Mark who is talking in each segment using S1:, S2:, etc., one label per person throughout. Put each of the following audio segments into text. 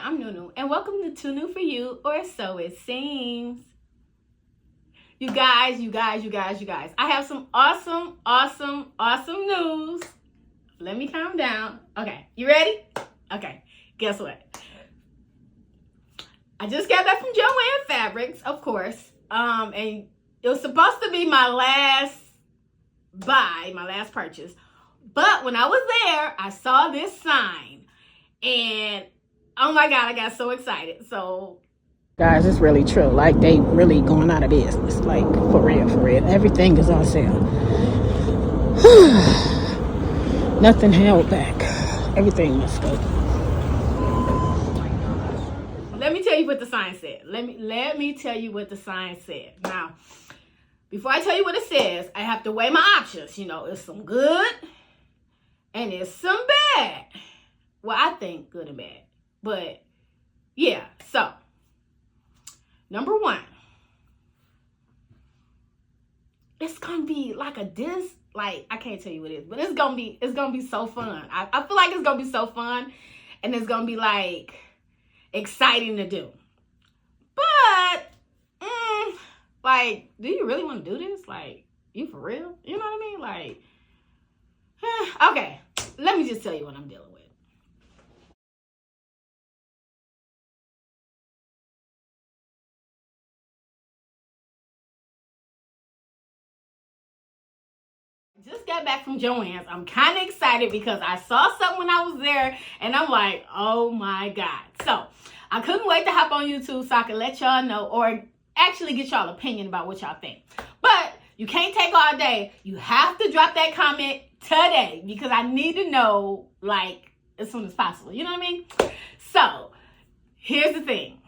S1: I'm Nunu, and welcome to Too New For You, or So It Seems. You guys. I have some awesome news. Let me calm down. Okay, you ready? Okay, guess what? I just got that from Joann Fabrics, of course. And it was supposed to be my last purchase. But when I was there, I saw this sign. And oh my God, I got so excited. So
S2: guys, it's really true. Like, they really going out of business. Like, for real. Everything is on sale. Nothing held back. Everything must go.
S1: Let me tell you what the sign said. Let me tell you what the sign said. Now, before I tell you what it says, I have to weigh my options. You know, it's some good and it's some bad. Well, I think good and bad. But yeah, so number one, it's gonna be like like, I can't tell you what it is, but it's gonna be so fun. I feel like it's gonna be so fun, and it's gonna be like exciting to do. But like, do you really want to do this? Like, you for real? You know what I mean? Like, okay, let me just tell you what I'm dealing with. Just got back from Joann's. I'm kind of excited because I saw something when I was there, and I'm like, oh my God. So I couldn't wait to hop on YouTube so I could let y'all know, or actually get y'all opinion about what y'all think. But you can't take all day. You have to drop that comment today because I need to know, like, as soon as possible. You know what I mean? So here's the thing.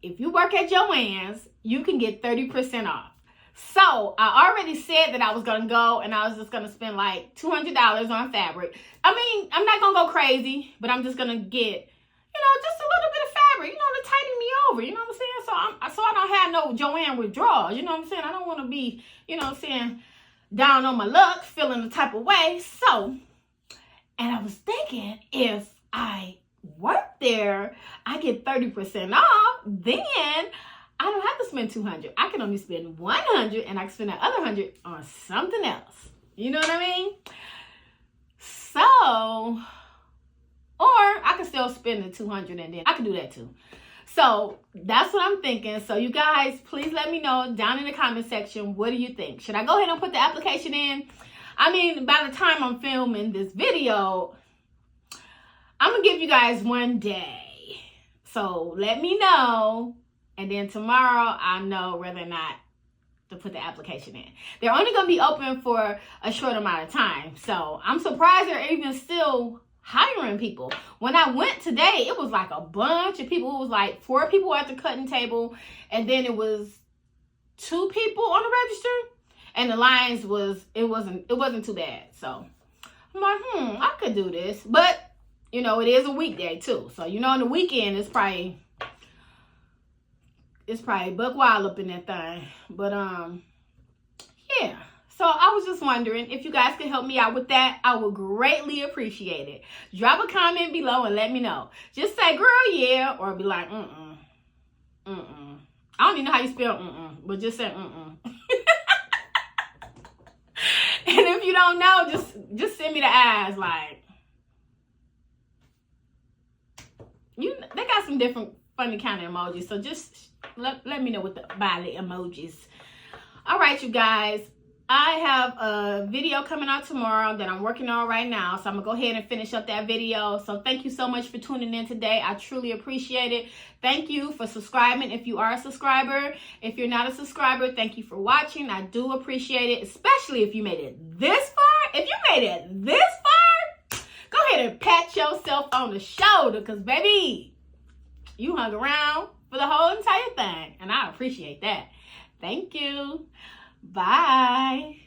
S1: If you work at Joann's, you can get 30% off. So I already said that I was going to go and I was just going to spend like $200 on fabric. I mean, I'm not going to go crazy, but I'm just going to get, just a little bit of fabric, to tighten me over. You know what I'm saying? So I don't have no Joann withdrawal. You know what I'm saying? I don't want to be, down on my luck, feeling the type of way. So, and I was thinking, if I work there, I get 30% off, then I don't have to spend $200. I can only spend $100, and I can spend that other $100 on something else. You know what I mean? So, or I can still spend the $200, and then I can do that too. So that's what I'm thinking. So you guys, please let me know down in the comment section, what do you think? Should I go ahead and put the application in? I mean, by the time I'm filming this video, I'm going to give you guys one day. So let me know. And then tomorrow, I'll know whether or not to put the application in. They're only going to be open for a short amount of time. So I'm surprised they're even still hiring people. When I went today, it was like a bunch of people. It was like 4 people at the cutting table. And then it was 2 people on the register. And the lines it wasn't too bad. So I'm like, I could do this. But, it is a weekday too. So, on the weekend, it's probably buck wild up in that thing. But yeah, so I was just wondering if you guys could help me out with that. I would greatly appreciate it. Drop a comment below and let me know. Just say, girl, yeah, or be like, I don't even know how you spell but just say And if you don't know, just send me the eyes. Like, they got some different funny kind of emojis, so just let me know with the violet emojis. All right, you guys, I have a video coming out tomorrow that I'm working on right now, so I'm gonna go ahead and finish up that video. So thank you so much for tuning in today. I truly appreciate it. Thank you for subscribing if you are a subscriber. If you're not a subscriber, thank you for watching. I do appreciate it, especially if you made it this far. If you made it this far, go ahead and pat yourself on the shoulder, because baby, you hung around for the whole entire thing, and I appreciate that. Thank you. Bye.